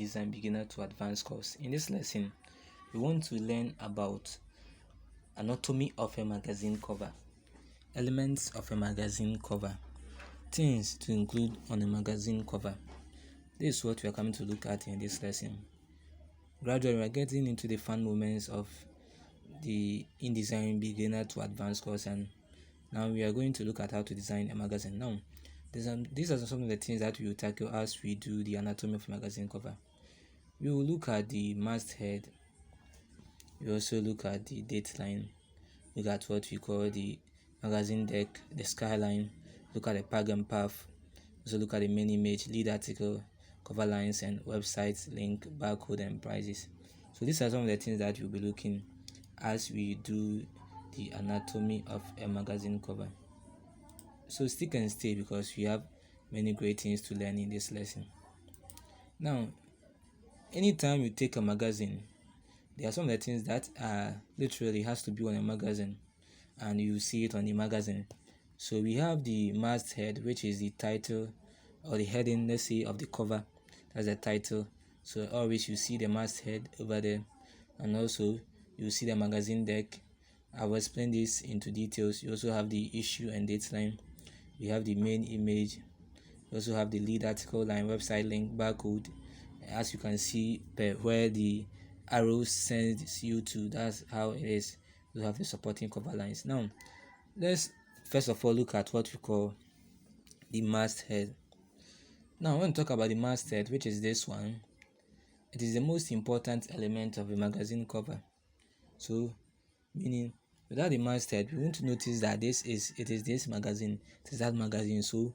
InDesign beginner to advanced course. In this lesson, we want to learn about anatomy of a magazine cover, elements of a magazine cover, things to include on a magazine cover. This is what we are coming to look at in this lesson. Gradually, we are getting into the fun moments of the InDesign beginner to advanced course, and now we are going to look at how to design a magazine. Now, these are some of the things that we will tackle as we do the anatomy of a magazine cover. We will look at the masthead. We also look at the dateline. Look at what we call the magazine deck, the skyline. Look at the pag and path. Also look at the main image, lead article, cover lines, and website link, barcode, and prices. So these are some of the things that we'll be looking as we do the anatomy of a magazine cover. So stick and stay because we have many great things to learn in this lesson. Now, anytime you take a magazine, there are some of the things that literally has to be on a magazine, and you see it on the magazine. So we have the masthead, which is the title or the heading, let's say, of the cover. That's the title. So always you see the masthead over there, and also you see the magazine deck. I will explain this into details. You also have the issue and dateline. We have the main image. We also have the lead article line, website link, barcode. As you can see, where the arrow sends you to, that's how it is. We have the supporting cover lines. Now, let's first of all look at what we call the masthead. Now, when we talk about the masthead, which is this one, it is the most important element of a magazine cover. So, meaning without the masthead, we want to notice that it is this magazine, it is that magazine. So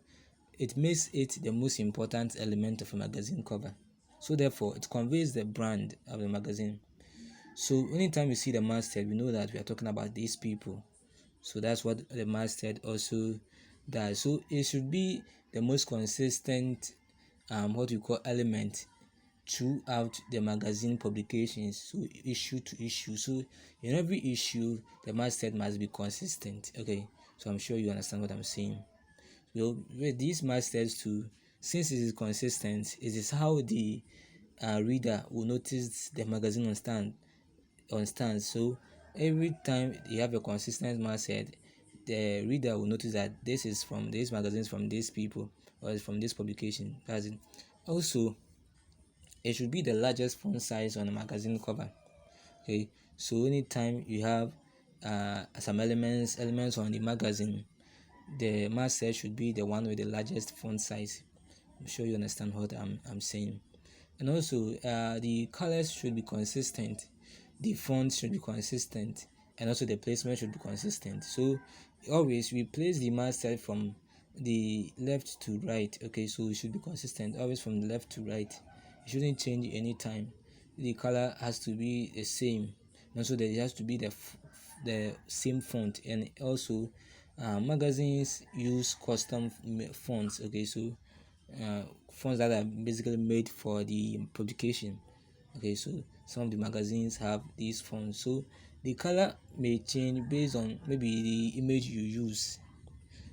it makes it the most important element of a magazine cover. So therefore, it conveys the brand of the magazine. So anytime you see the masthead, we know that we are talking about these people. So that's what the masthead also does. So it should be the most consistent what we call element throughout the magazine publications, so issue to issue. So in every issue, the masthead must be consistent. Okay, so I'm sure you understand what I'm saying. So with these mastheads too, since it is consistent, it is how the reader will notice the magazine on stand. So every time you have a consistent masthead, the reader will notice that this is from these magazines, from these people, or it's from this publication. That's it. Also, it should be the largest font size on a magazine cover. Okay, so anytime you have some elements on the magazine, the masthead should be the one with the largest font size. I'm sure you understand what I'm saying. And also the colors should be consistent, the font should be consistent, and also the placement should be consistent. So always we place the masthead from the left to right. Okay, so it should be consistent always from the left to right. It shouldn't change anytime. The color has to be the same, and so there has to be the same font. And also magazines use custom fonts. Okay, so fonts that are basically made for the publication. Okay, so some of the magazines have these fonts. So the color may change based on maybe the image you use.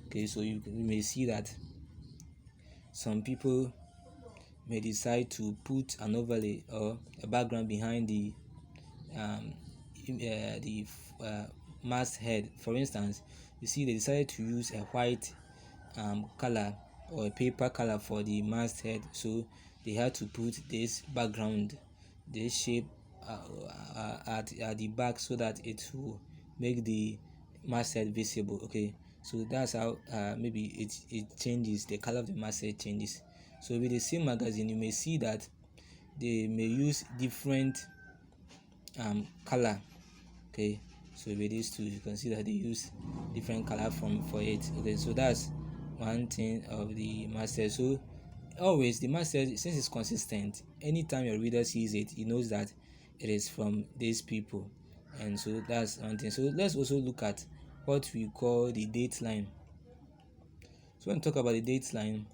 Okay, so you may see that some people may decide to put an overlay or a background behind the masthead. For instance, you see they decided to use a white color or a paper color for the masthead, so they had to put this background, this shape at the back so that it will make the masthead visible. Okay, so that's how maybe it changes, the color of the masthead changes. So with the same magazine, you may see that they may use different color. Okay, so with these two, you can see that they use different color for it. Okay, so that's one thing of the masthead. So always the masthead, since it's consistent, anytime your reader sees it, he knows that it is from these people. And so that's one thing. So let's also look at what we call the dateline. So when we talk about the dateline,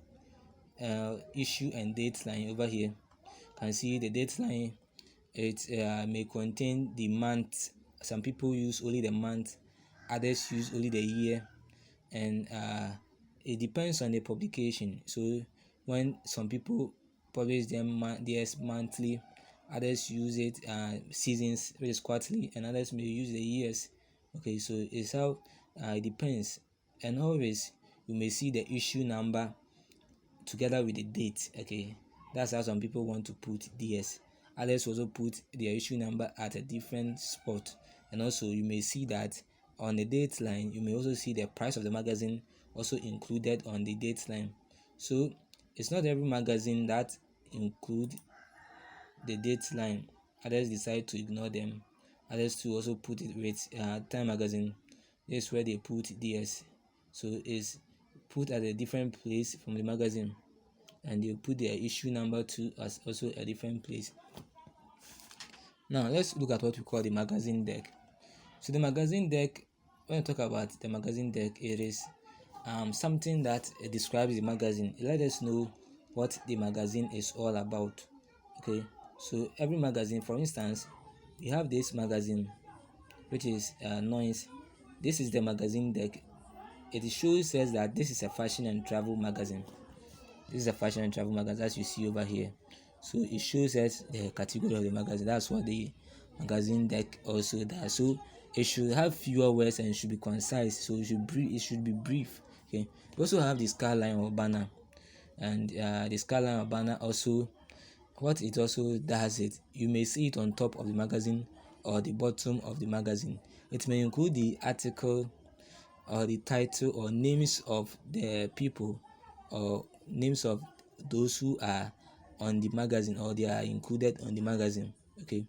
issue and dateline over here, you can see the dateline. It may contain the month. Some people use only the month, others use only the year, and it depends on the publication. So when some people publish them theirs monthly, others use it seasons, which is quarterly, and others may use the years. Okay, so it's how it depends. And always you may see the issue number together with the date. Okay, that's how some people want to put DS. Others also put their issue number at a different spot. And also you may see that on the date line, you may also see the price of the magazine also included on the date line. So it's not every magazine that include the date line. Others decide to ignore them. Others to also put it with Time magazine. This is where they put DS. So it's put at a different place from the magazine, and they put their issue number too as also a different place. Now let's look at what we call the magazine deck. So the magazine deck, when I talk about the magazine deck, it is something that describes the magazine. It lets us know what the magazine is all about. Okay, so every magazine, for instance, we have this magazine which is Noise. This is the magazine deck. It shows us that this is a fashion and travel magazine. This is a fashion and travel magazine, as you see over here. So it shows us the category of the magazine. That's what the magazine deck also does. So it should have fewer words and it should be concise. So it should be brief. Okay. We also have the skyline or banner, and the skyline or banner also, what it also does, it you may see it on top of the magazine or the bottom of the magazine. It may include the article or the title or names of the people or names of those who are on the magazine or they are included on the magazine. Okay,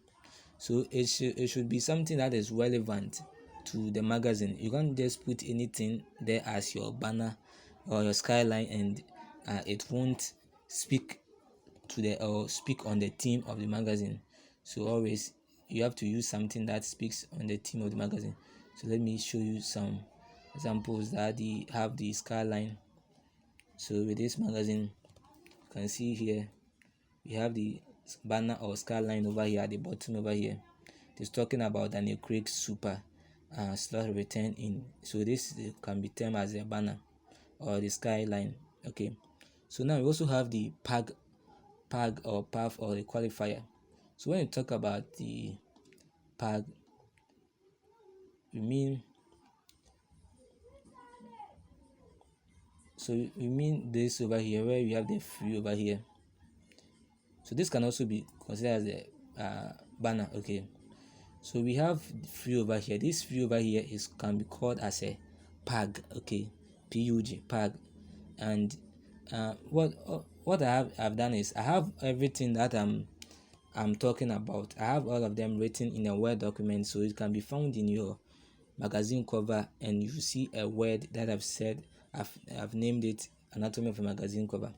so it should be something that is relevant to the magazine. You can't just put anything there as your banner or your skyline and it won't speak to the or speak on the theme of the magazine. So always you have to use something that speaks on the theme of the magazine. So let me show you some examples that have the skyline. So with this magazine, you can see here we have the banner or skyline over here at the bottom over here. It's talking about Daniel Craig super slot return in. So this can be termed as a banner or the skyline. Okay, so now we also have the pag or path or the qualifier. So when you talk about the pag, we mean this over here where we have the free over here. So this can also be considered as a banner. Okay, so we have free over here. This free over here can be called as a pag. Okay, pug, pag. And what I've done is I have everything that I'm talking about. I have all of them written in a Word document, so it can be found in your magazine cover, and you see a word that I've named it anatomy of a magazine cover.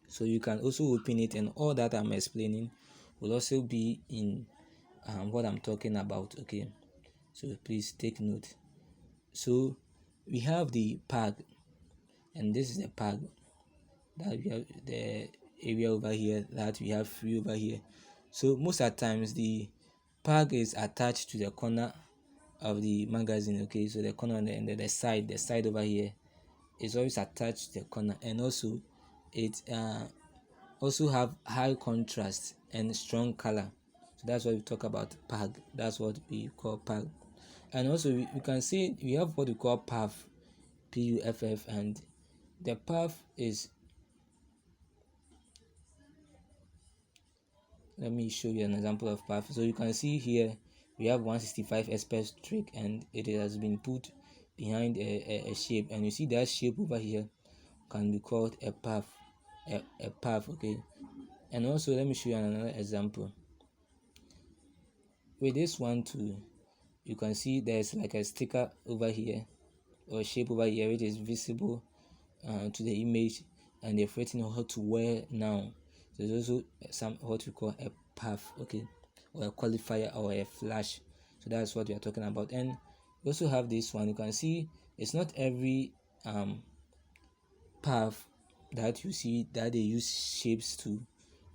So you can also open it, and all that I'm explaining will also be in what I'm talking about. Okay, so please take note. So we have the pag, and this is the pag that we have, the area over here that we have free over here. So most of the times the pag is attached to the corner of the magazine. Okay, so the corner and the side over here is always attached to the corner, and also it also have high contrast and strong color. So that's what we talk about pag. That's what we call pag. And also we can see we have what we call puff, puff, and the puff is, let me show you an example of puff. So you can see here we have 165 expert streak, and it has been put behind a shape, and you see that shape over here can be called a puff, a puff. Okay, and also let me show you another example. With this one too, you can see there's like a sticker over here or shape over here which is visible to the image, and they've written how to wear now. So there's also some what we call a puff, okay, or a qualifier or a flash. So that's what we are talking about. And we also have this one. You can see it's not every puff that you see that they use shapes to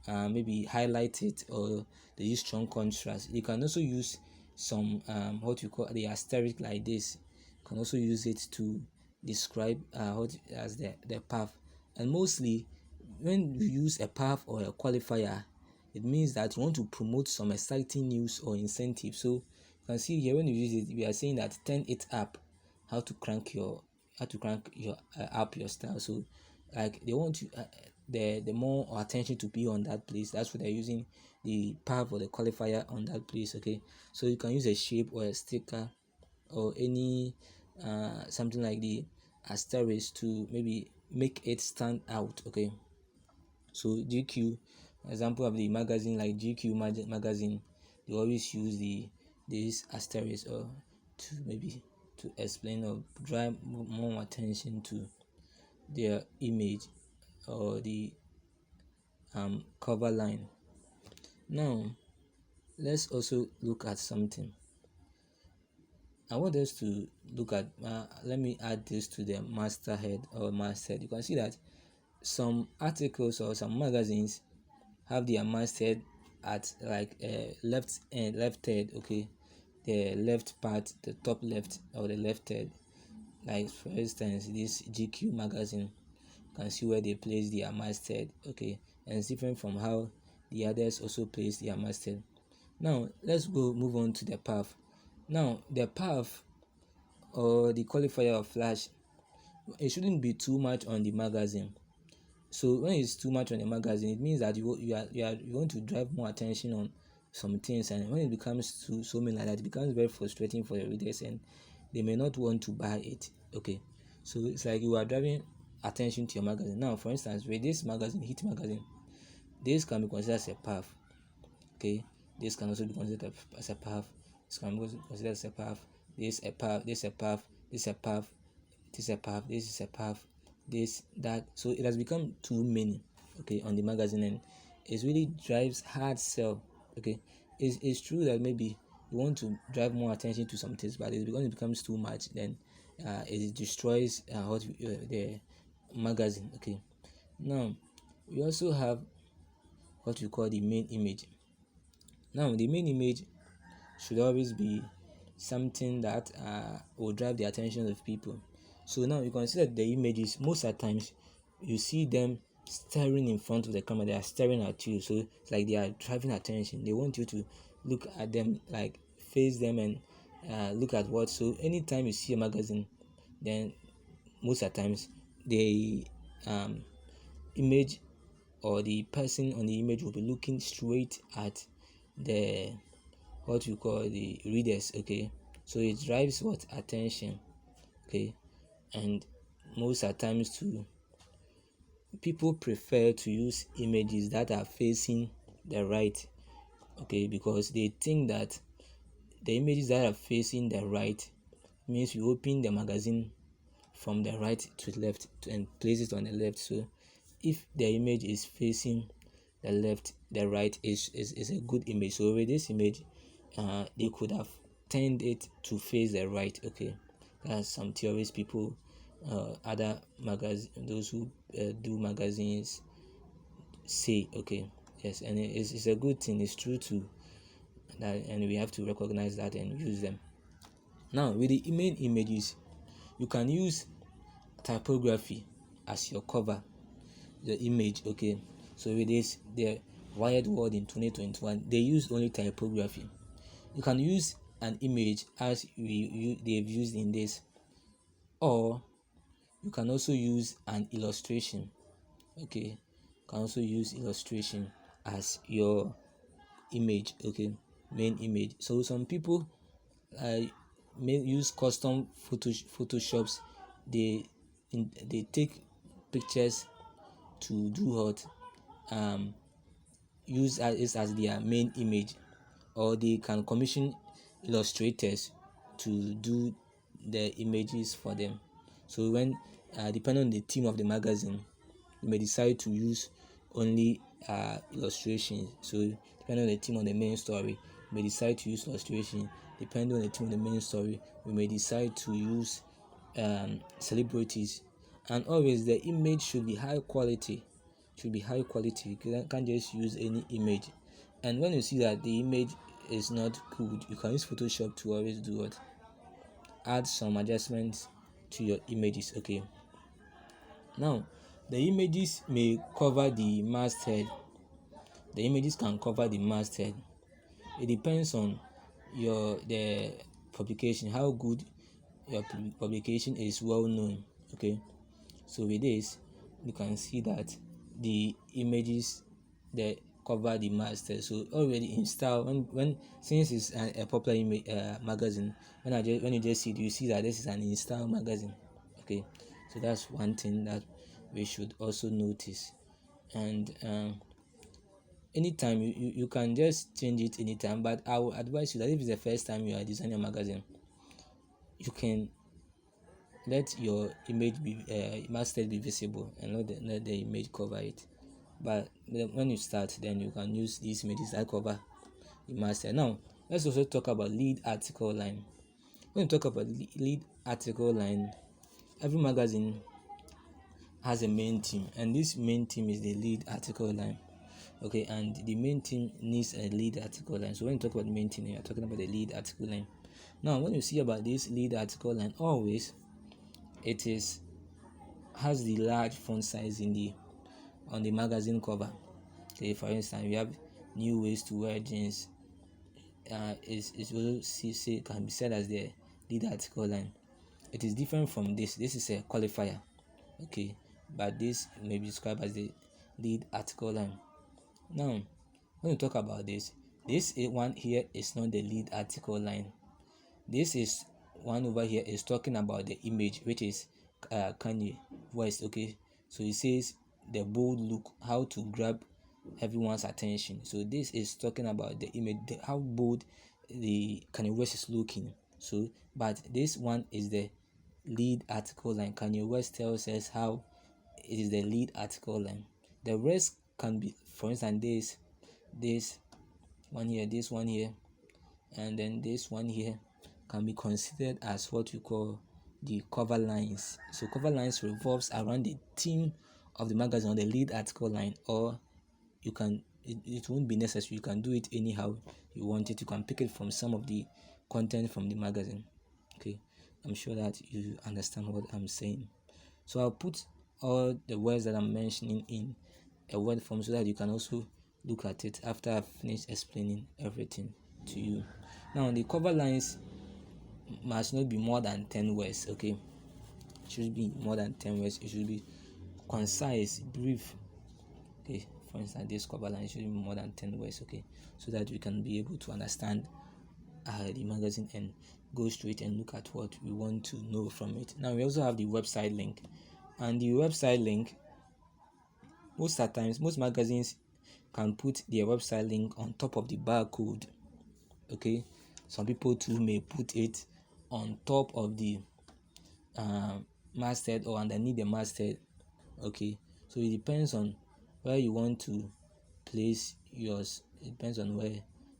maybe highlight it, or they use strong contrast. You can also use some what you call the asterisk like this. You can also use it to describe what as the path. And mostly when you use a path or a qualifier, it means that you want to promote some exciting news or incentive. So you can see here when you use it, we are saying that turn it up, how to crank your up your style. So like they want to the more attention to be on that place. That's what they're using the path or the qualifier on that place. Okay, so you can use a shape or a sticker or any something like the asterisk to maybe make it stand out. Okay, so GQ, example of the magazine like GQ magazine, they always use this asterisk or to maybe to explain or drive more attention to their image or the cover line. Now let's also look at something. I want us to look at let me add this to the masthead or masthead. You can see that some articles or some magazines have their masthead at like left end, left head. Okay, the left part, the top left or the left head. Like for instance, this GQ magazine, you can see where they place their masthead. Okay, and it's different from how the others also place their masthead. Now let's move on to the path. Now the path or the qualifier of flash, it shouldn't be too much on the magazine. So when it's too much on the magazine, it means that you want to drive more attention on some things, and when it becomes too so many like that, it becomes very frustrating for the readers, and they may not want to buy it. Okay, so it's like you are driving attention to your magazine. Now, for instance, with this magazine, Hit magazine, this can be considered as a path. Okay, this can also be considered as a path. This can be considered as a path. This a path. This a path. This a path. This a path. This is a path. This, that. So it has become too many. Okay, on the magazine, and it really drives hard sell. Okay, it's true that maybe you want to drive more attention to some things, but because it becomes too much, then it destroys the magazine. Okay, now we also have what we call the main image. Now the main image should always be something that will drive the attention of people. So now you consider the images. Most of the times you see them staring in front of the camera. They are staring at you, so it's like they are driving attention. They want you to look at them, like face them, and look at what. So anytime you see a magazine, then most of the times the image or the person on the image will be looking straight at the what we call the readers. Okay, so it drives what attention. Okay, and most of the times too, people prefer to use images that are facing the right. Okay, because they think that the images that are facing the right means you open the magazine from the right to the left and place it on the left. So if the image is facing the left, the right is a good image. So with this image, they could have turned it to face the right. Okay, that's some theories people, other magazine, those who do magazines say. Okay, yes, and it's a good thing. It's true too, that, and we have to recognize that and use them. Now with the main images, you can use typography as your cover, the image. Okay, so with this, the wired world in 2021, they use only typography. You can use an image as they've used in this, or you can also use an illustration. Okay, you can also use illustration as your image. Okay, main image. So some people may use custom photoshops. They take pictures to do what use as their main image, or they can commission illustrators to do the images for them. So when depending on the theme of the magazine, you may decide to use only illustration. So depending on the theme on the main story, you may decide to use illustration. Depending on the theme of the main story, we may decide to use celebrities. And always the image should be high quality. You can't just use any image. And when you see that the image is not good, you can use Photoshop to always do what, add some adjustments to your images. Okay, now The images may cover the masthead. The images can cover the masthead. It depends on the publication, how good your publication is well known. Okay, so with this, you can see that the images that cover the masthead. So already in style, when since it's a popular magazine, when you just see it, you see that this is an in style magazine. Okay, so that's one thing that we should also notice. And anytime you can just change it anytime, but I will advise you that if it's the first time you are designing a magazine, you can let your image be masthead be visible and let the image cover it. But when you start, then you can use these images that cover the masthead. Now let's also talk about lead article line. When you talk about lead article line, every magazine has a main theme, and this main theme is the lead article line. Okay, and the main theme needs a lead article line. So when you talk about the main theme, you're talking about the lead article line. Now when you see about this lead article line, always it has the large font size on the magazine cover. Okay, for instance, we have new ways to wear jeans. Is also can be said as the lead article line. It is different from this. This is a qualifier. Okay, but this may be described as the lead article line. Now, when you talk about this one here is not the lead article line. This is one over here is talking about the image, which is Kanye West. Okay, so it says the bold look, how to grab everyone's attention. So this is talking about the image, how bold the Kanye West is looking. So, but this one is the lead article line. Kanye West tells us how it is the lead article line. The rest can be, for instance, this one here, and then this one here can be considered as what we call the cover lines. So cover lines revolves around the theme of the magazine on the lead article line, or you can it won't be necessary. You can do it anyhow you want it. You can pick it from some of the content from the magazine. Okay, I'm sure that you understand what I'm saying. So I'll put all the words that I'm mentioning in a word form so that you can also look at it after I've finished explaining everything to you. Now the cover lines must not be more than 10 words. Okay, it should be more than 10 words. It should be concise, brief. Okay, for instance, this cover line should be more than 10 words. Okay, so that we can be able to understand the magazine and go straight and look at what we want to know from it. Now we also have the website link, and the website link, most magazines can put their website link on top of the barcode. Okay, some people too may put it on top of the masthead or underneath the masthead. Okay, so it depends on where you want to place yours. It depends on where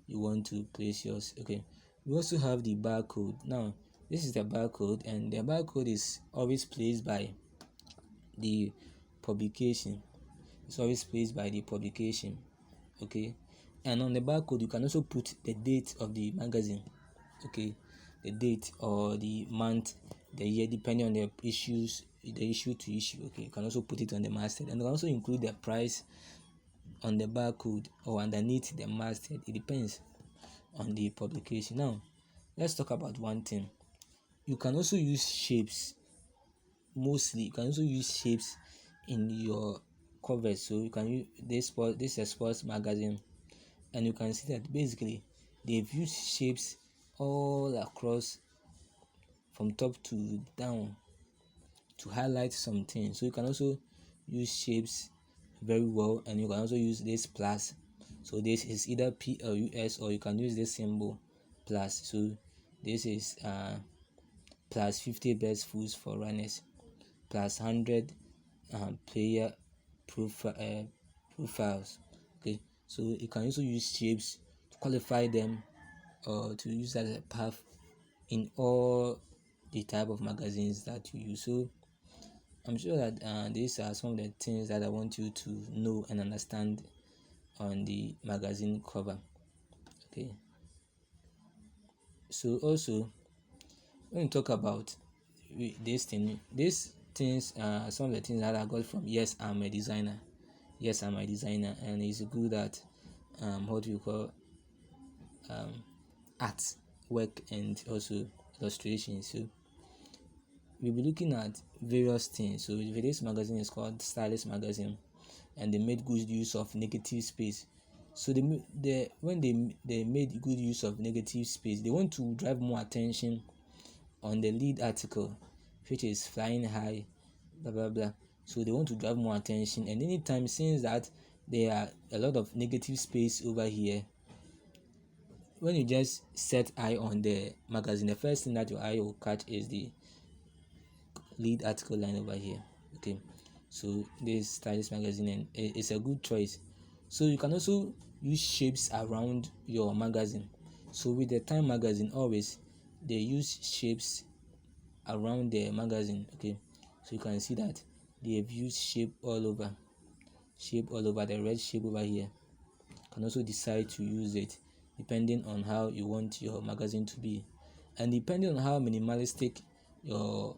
you want to place yours. Okay, we also have the barcode. Now this is the barcode, and the barcode is always placed by the publication. It's always placed by the publication. Okay, and on the barcode you can also put the date of the magazine. Okay, the date or the month, the year, depending on the issue to issue. Okay, you can also put it on the masthead, and also include the price on the barcode or underneath the masthead. It depends on the publication. Now let's talk about one thing. You can also use shapes. Mostly you can also use shapes in your covers. So you can use this is a sports magazine, and you can see that basically they've used shapes all across from top to down to highlight something. So you can also use shapes very well, and you can also use this plus. So this is either plus, or you can use this symbol plus. So this is plus 50 best foods for runners, plus 100 player profiles. Okay, so you can also use shapes to qualify them or to use as a path in all the type of magazines that you use. So I'm sure that these are some of the things that I want you to know and understand on the magazine cover. Okay, so also when you talk about this things, some of the things that I got from Yes, I'm a Designer. Yes, I'm a Designer, and it's good at what we call art work and also illustration. So we'll be looking at various things. So today's magazine is called Stylist Magazine, and they made good use of negative space. So when they made good use of negative space, they want to drive more attention on the lead article, which is flying high, blah blah blah. So they want to drive more attention, and anytime since that there are a lot of negative space over here, when you just set eye on the magazine, the first thing that your eye will catch is the lead article line over here. Okay, so this Stylist Magazine, and it's a good choice. So you can also use shapes around your magazine. So with the Time magazine, always they use shapes around the magazine. Okay, so you can see that they have used shape all over, the red shape over here. You can also decide to use it depending on how you want your magazine to be, and depending on how minimalistic your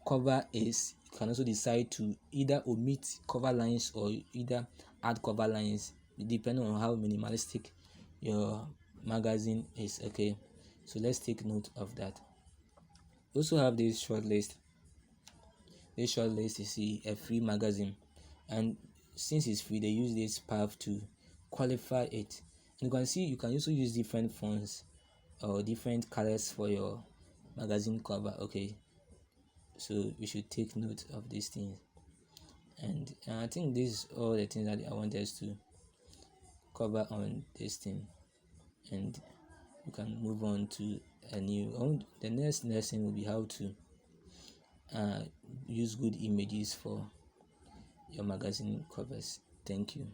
cover is, you can also decide to either omit cover lines or either add cover lines depending on how minimalistic your magazine is. Okay, so let's take note of that. We also have this short list. This short list is a free magazine, and since it's free, they use this path to qualify it. And you can see you can also use different fonts or different colors for your magazine cover. Okay, so we should take note of these things. And I think this is all the things that I want us to cover on this thing, and you can move on to the next lesson will be how to use good images for your magazine covers. Thank you.